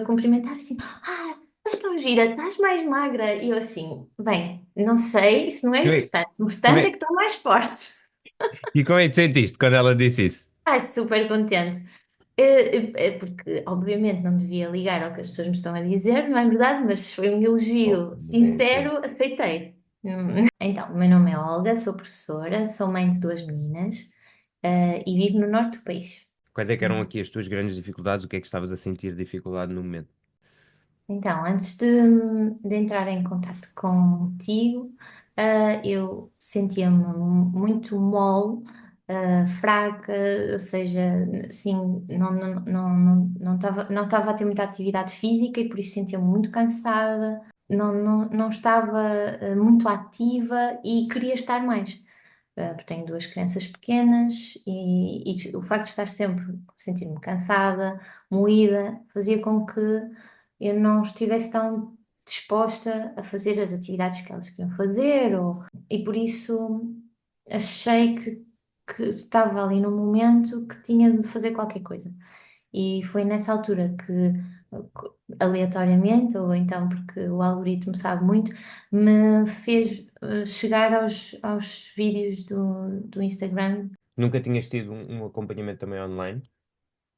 cumprimentar assim: estás tão gira, estás mais magra. E eu assim: bem, não sei, isso não é Como é, importante. O como importante é é- que estou mais forte. e como é que te sentiste quando ela disse isso? Ai, super contente. Porque, obviamente, não devia ligar ao que as pessoas me estão a dizer, não é verdade? Mas foi um Oh, elogio mas é excelente. sincero, aceitei. Então, o meu nome é Olga, sou professora, sou mãe de duas meninas, e vivo no norte do país. Quais é que eram aqui as tuas grandes dificuldades? O que é que estavas a sentir dificuldade no momento? Então, antes de entrar em contato contigo, eu sentia-me muito mole, fraca, ou seja, assim, não estava a ter muita atividade física e por isso sentia-me muito cansada, não estava, muito ativa e queria estar mais. Porque tenho duas crianças pequenas e o facto de estar sempre a sentir-me cansada, moída, fazia com que eu não estivesse tão disposta a fazer as atividades que elas queriam fazer, e por isso achei que estava ali num momento que tinha de fazer qualquer coisa. E foi nessa altura que, aleatoriamente, ou então porque o algoritmo sabe muito, me fez chegar aos vídeos do Instagram. Nunca tinhas tido um acompanhamento também online,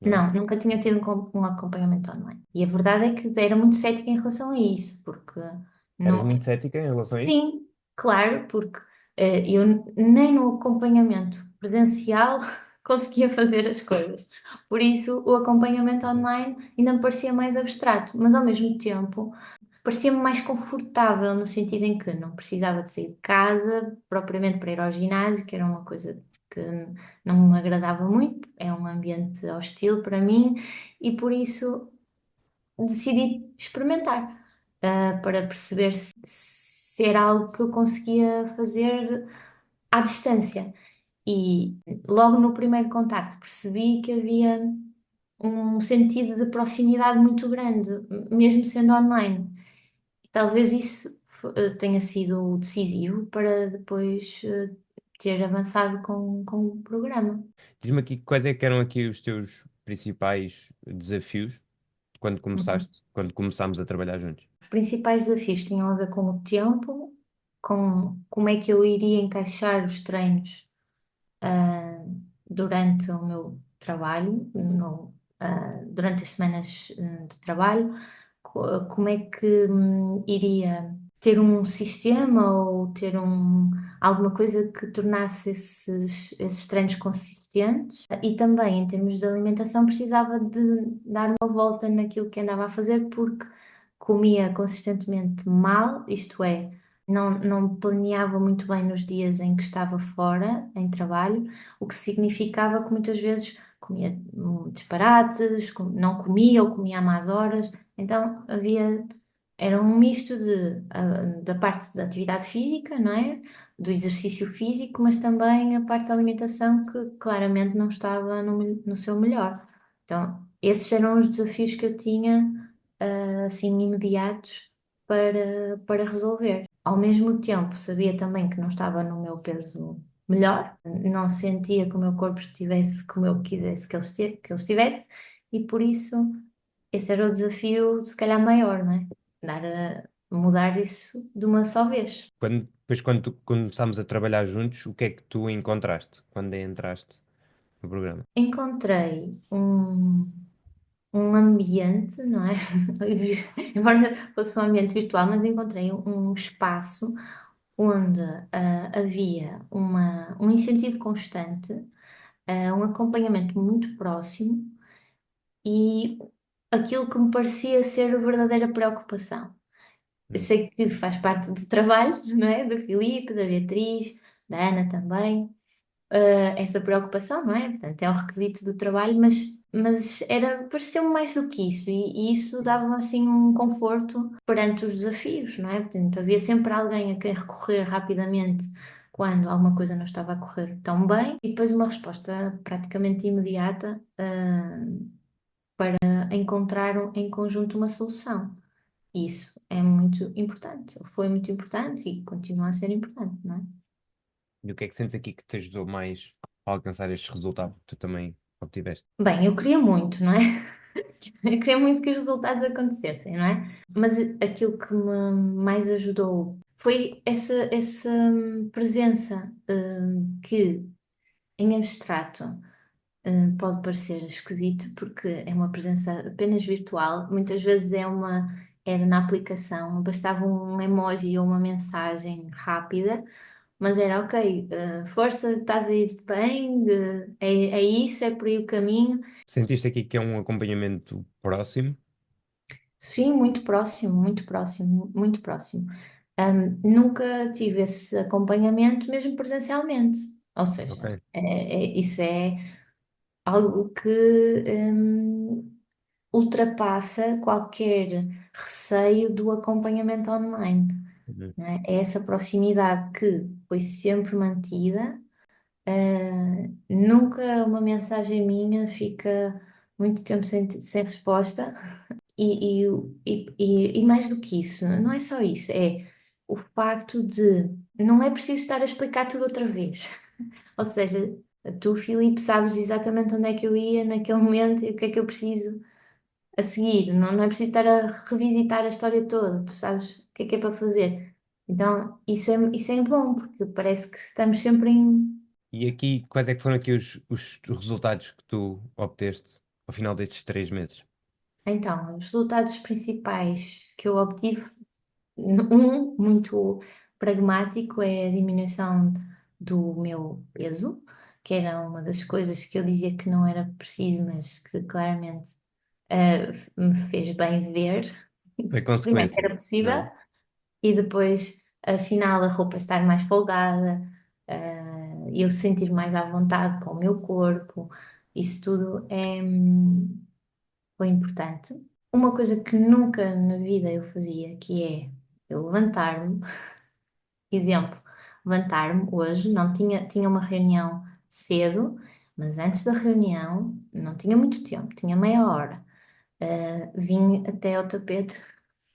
não? Não, nunca tinha tido um acompanhamento online. E a verdade é que era muito cética em relação a isso, porque Eras não. muito cética em relação a isso? Sim, claro, porque eu nem no acompanhamento presencial conseguia fazer as coisas. Por isso, o acompanhamento Uhum. online ainda me parecia mais abstrato, mas ao mesmo tempo parecia-me mais confortável, no sentido em que não precisava de sair de casa propriamente para ir ao ginásio, que era uma coisa que não me agradava muito, é um ambiente hostil para mim, e por isso decidi experimentar, para perceber se era algo que eu conseguia fazer à distância. E logo no primeiro contacto percebi que havia um sentido de proximidade muito grande, mesmo sendo online. Talvez isso tenha sido decisivo para depois ter avançado com o programa. Diz-me aqui quais é que eram aqui os teus principais desafios Uhum. quando começámos a trabalhar juntos? Os principais desafios tinham a ver com o tempo, com como é que eu iria encaixar os treinos ah, durante o meu trabalho, durante as semanas de trabalho, como é que iria ter um sistema ou ter alguma coisa que tornasse esses treinos consistentes. E também, em termos de alimentação, precisava de dar uma volta naquilo que andava a fazer, porque comia consistentemente mal, isto é, não planeava muito bem nos dias em que estava fora, em trabalho, o que significava que muitas vezes comia disparates, não comia ou comia a más horas. Então era um misto da parte da atividade física, não é? Do exercício físico, mas também a parte da alimentação que claramente não estava no seu melhor. Então, esses eram os desafios que eu tinha, assim, imediatos para resolver. Ao mesmo tempo, sabia também que não estava no meu peso melhor, não sentia que o meu corpo estivesse como eu quisesse que ele estivesse, e por isso esse era o desafio, se calhar, maior, não é? Mudar isso de uma só vez. Depois, quando começámos a trabalhar juntos, o que é que tu encontraste quando entraste no programa? Encontrei um ambiente, não é? Embora fosse um ambiente virtual, mas encontrei um espaço onde havia um incentivo constante, um acompanhamento muito próximo e aquilo que me parecia ser a verdadeira preocupação. Eu Hum. sei que faz parte do trabalho, não é? Do Filipe, da Beatriz, da Ana também, essa preocupação, não é? Portanto, é um requisito do trabalho, mas pareceu-me mais do que isso, e isso dava assim um conforto perante os desafios, não é? Portanto, havia sempre alguém a quem recorrer rapidamente quando alguma coisa não estava a correr tão bem, e depois uma resposta praticamente imediata, para encontrar em conjunto uma solução. Isso é muito importante, foi muito importante e continua a ser importante, não é? E o que é que sentes aqui que te ajudou mais a alcançar estes resultados que tu também obtiveste? Bem, eu queria muito, não é? Eu queria muito que os resultados acontecessem, não é? Mas aquilo que me mais ajudou foi essa presença, que em abstrato, pode parecer esquisito, porque é uma presença apenas virtual. Muitas vezes era na aplicação, bastava um emoji ou uma mensagem rápida, mas era ok, força, estás a ir bem, é isso, é por aí o caminho. Sentiste aqui que é um acompanhamento próximo? Sim, muito próximo, muito próximo, muito próximo. Nunca tive esse acompanhamento mesmo presencialmente. Ou seja, Ok. isso é algo que ultrapassa qualquer receio do acompanhamento online, Uhum. não é? É essa proximidade que foi sempre mantida. Nunca uma mensagem minha fica muito tempo sem resposta. E mais do que isso, não é só isso, é o facto de não é preciso estar a explicar tudo outra vez. Ou seja, tu, Filipe, sabes exatamente onde é que eu ia naquele momento e o que é que eu preciso a seguir. Não é preciso estar a revisitar a história toda, tu sabes o que é para fazer. Então, isso é bom, porque parece que estamos sempre em. E aqui, quais é que foram aqui os resultados que tu obteste ao final destes 3 meses? Então, os resultados principais que eu obtive. Um muito pragmático é a diminuição do meu peso, que era uma das coisas que eu dizia que não era preciso, mas que claramente me fez bem ver, Foi primeiro que consequência, era não possível, é? e depois, afinal, a roupa estar mais folgada, eu sentir mais à vontade com o meu corpo, isso tudo foi importante. Uma coisa que nunca na vida eu fazia, que é eu levantar-me. Exemplo, levantar-me hoje, não tinha uma reunião cedo, mas antes da reunião, não tinha muito tempo, tinha meia hora. Vim até ao tapete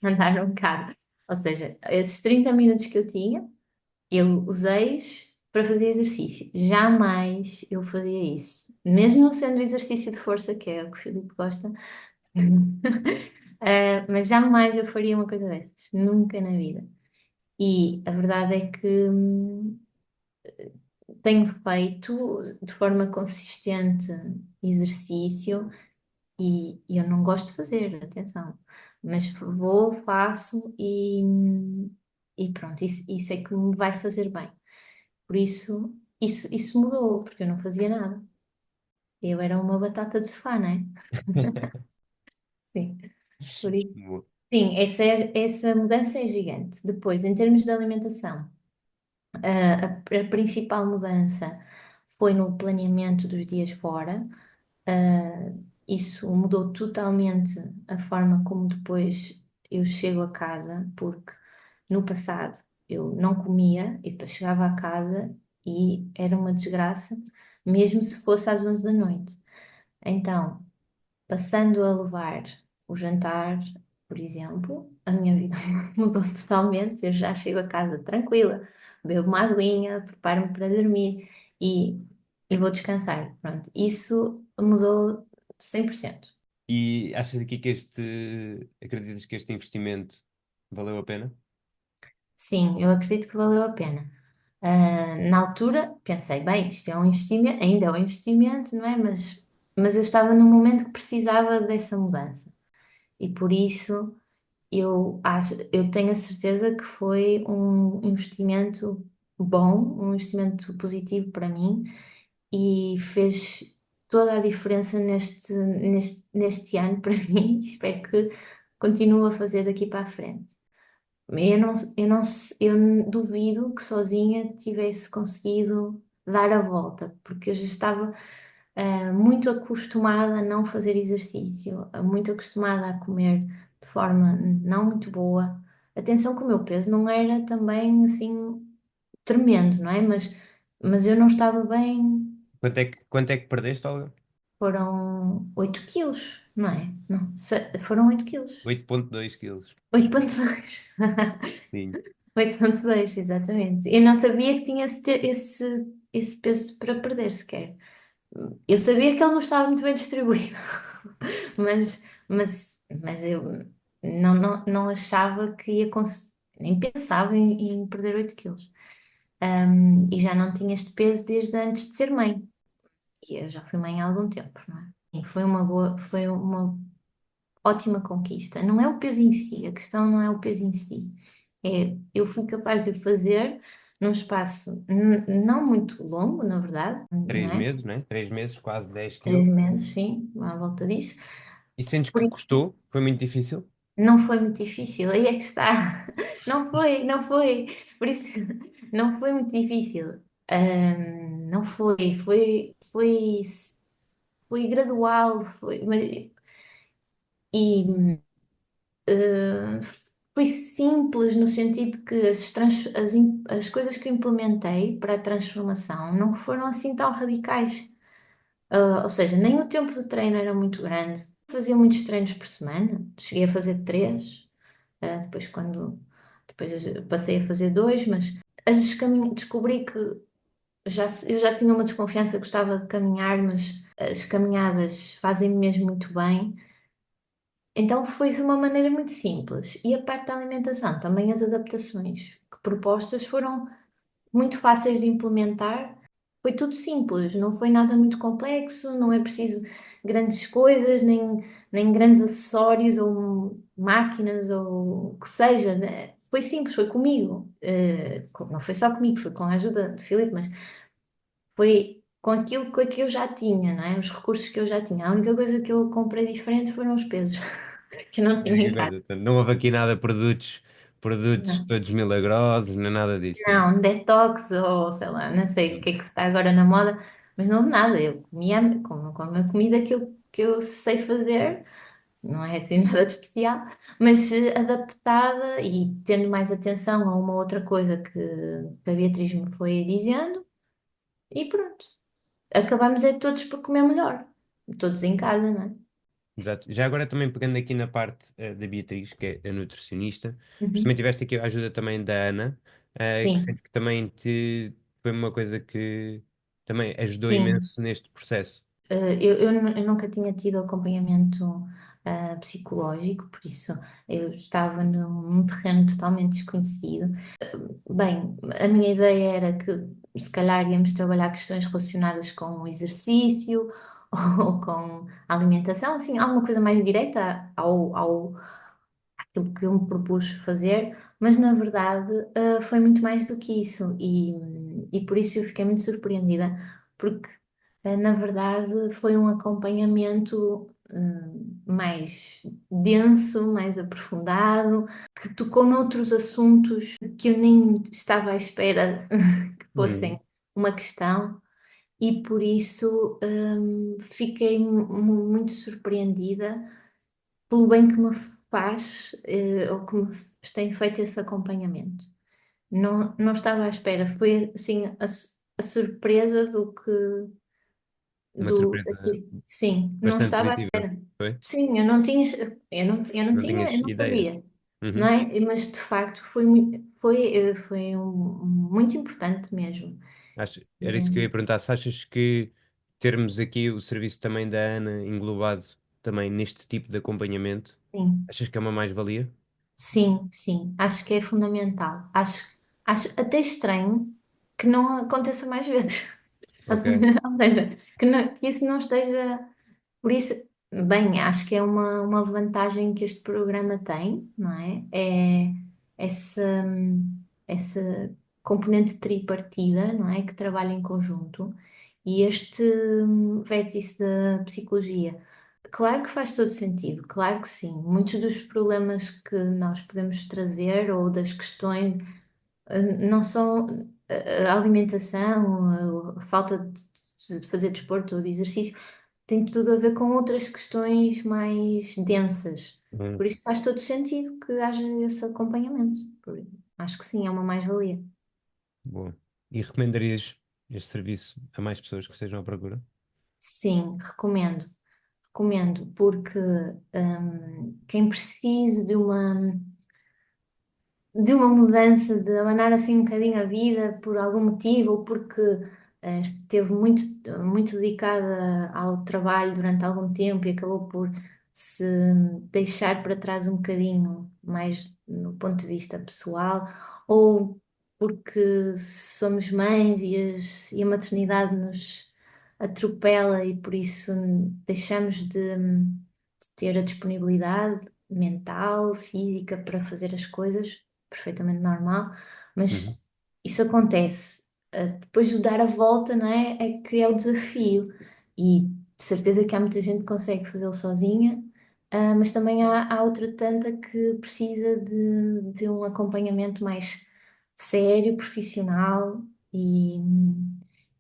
andar um bocado. Ou seja, esses 30 minutos que eu tinha, eu usei-os para fazer exercício. Jamais eu fazia isso. Mesmo não sendo exercício de força, que é o que o Filipe gosta, mas jamais eu faria uma coisa dessas. Nunca na vida. E a verdade é que tenho feito de forma consistente exercício e eu não gosto de fazer, atenção, mas vou, faço e pronto, isso é que me vai fazer bem. Por isso mudou, porque eu não fazia nada. Eu era uma batata de sofá, não é? Sim, por isso. Boa. Sim, essa mudança é gigante. Depois, em termos de alimentação. A principal mudança foi no planeamento dos dias fora. Isso mudou totalmente a forma como depois eu chego a casa, porque no passado eu não comia e depois chegava a casa e era uma desgraça, mesmo se fosse às 11 da noite. Então, passando a levar o jantar, por exemplo, a minha vida mudou totalmente. Eu já chego a casa tranquila, bebo uma aguinha, preparo-me para dormir e, e vou descansar. Pronto, isso mudou 100%. E achas aqui que acreditas que este investimento valeu a pena? Sim, eu acredito que valeu a pena. Na altura pensei, bem, isto é um investimento, ainda é um investimento, não é? Mas eu estava num momento que precisava dessa mudança. E por isso eu tenho a certeza que foi um investimento bom, um investimento positivo para mim e fez toda a diferença neste ano para mim. Espero que continue a fazer daqui para a frente. Eu duvido que sozinha tivesse conseguido dar a volta, porque eu já estava muito acostumada a não fazer exercício, muito acostumada a comer de forma não muito boa. Atenção que o meu peso não era também assim tremendo, não é? Mas eu não estava bem, Quanto é que perdeste, Olga? foram 8 quilos, não é? Não, foram 8 quilos. 8,2 quilos. 8,2. Sim. 8,2, exatamente. Eu não sabia que tinha esse peso para perder sequer. Eu sabia que ele não estava muito bem distribuído, mas eu não achava que ia conseguir, nem pensava em perder 8 quilos. E já não tinha este peso desde antes de ser mãe. E eu já fui mãe há algum tempo, não é? E foi uma ótima conquista. Não é o peso em si, a questão não é o peso em si. Eu fui capaz de o fazer num espaço não muito longo, na verdade, não Três é? meses, né? 3 meses, quase 10 quilos. 3 meses, sim, à volta disso. E sentes Por que isso, custou? Foi muito difícil? não foi muito difícil, aí é que está. Não foi. Por isso, não foi muito difícil. Não foi gradual, e Uh, foi simples no sentido que as coisas que implementei para a transformação não foram assim tão radicais. Ou seja, nem o tempo de treino era muito grande. Fazia muitos treinos por semana, cheguei a fazer 3, depois passei a fazer 2, mas descobri que eu já tinha uma desconfiança, gostava de caminhar, mas as caminhadas fazem-me mesmo muito bem. Então foi de uma maneira muito simples. E a parte da alimentação, também as adaptações que propostas foram muito fáceis de implementar. Foi tudo simples, não foi nada muito complexo, não é preciso grandes coisas, nem grandes acessórios ou máquinas ou o que seja, né? Foi simples, foi comigo. Não foi só comigo, foi com a ajuda de Filipe, mas foi com aquilo que eu já tinha, não é? Os recursos que eu já tinha. A única coisa que eu comprei diferente foram os pesos, que eu não É a tinha em única casa. coisa. Portanto, não houve aqui nada produtos Não, todos milagrosos, nem nada disso, né? não, detox ou sei lá, não sei o que é que está agora na moda, mas não houve nada. Eu comia como a comida que eu sei fazer, não é assim nada de especial, mas adaptada e tendo mais atenção a uma outra coisa que a Beatriz me foi dizendo, e pronto. Acabamos todos por comer melhor, todos em casa, não é? Exato. Já agora também pegando aqui na parte da Beatriz, que é a nutricionista, mas também Uhum. tiveste aqui a ajuda também da Ana, que Sim, sente que também te foi uma coisa que também ajudou sim. imenso neste processo. Eu nunca tinha tido acompanhamento psicológico, por isso eu estava num terreno totalmente desconhecido. Bem, a minha ideia era que se calhar íamos trabalhar questões relacionadas com o exercício ou com a alimentação, assim, alguma coisa mais direta àquilo que eu me propus fazer, mas na verdade foi muito mais do que isso e por isso eu fiquei muito surpreendida, porque na verdade foi um acompanhamento mais denso, mais aprofundado, que tocou noutros assuntos que eu nem estava à espera que Uhum. fossem uma questão. E por isso fiquei muito surpreendida pelo bem que me faz, ou que me tem feito esse acompanhamento. Não estava à espera, foi assim a surpresa Uma surpresa daquilo. Sim, não bastante estava à positiva, espera. foi? Sim, Não tinhas eu não ideia. sabia, não Uhum. é? Mas de facto foi muito importante mesmo. Era isso que eu ia Hum, perguntar. Se achas que termos aqui o serviço também da Ana englobado também neste tipo de acompanhamento, Sim. achas que é uma mais-valia? Sim, sim, acho que é fundamental. Acho até estranho que não aconteça mais vezes. Ok. Ou seja, que isso não esteja. Por isso, bem, acho que é uma vantagem que este programa tem, não é? É essa, essa componente tripartida, não é? Que trabalha em conjunto. E este vértice da psicologia. Claro que faz todo sentido, claro que sim. Muitos dos problemas que nós podemos trazer ou das questões não são a alimentação, a falta de fazer desporto ou de exercício, tem tudo a ver com outras questões mais densas. Uhum. Por isso faz todo sentido que haja esse acompanhamento. Acho que sim, é uma mais-valia. Boa. E recomendarias este serviço a mais pessoas que estejam à procura? Sim, recomendo. Recomendo, porque quem precise de uma mudança, de abanar assim um bocadinho a vida por algum motivo, ou porque esteve muito dedicada ao trabalho durante algum tempo e acabou por se deixar para trás um bocadinho, mais no ponto de vista pessoal, ou porque somos mães e a maternidade nos atropela e por isso deixamos de ter a disponibilidade mental, física para fazer as coisas, perfeitamente normal, Uhum. mas isso acontece. Depois de dar a volta, não é? É que é o desafio. E de certeza que há muita gente que consegue fazê-lo sozinha, mas também há outra tanta que precisa de um acompanhamento mais sério, profissional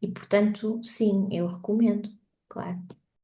e portanto, sim, eu recomendo, claro.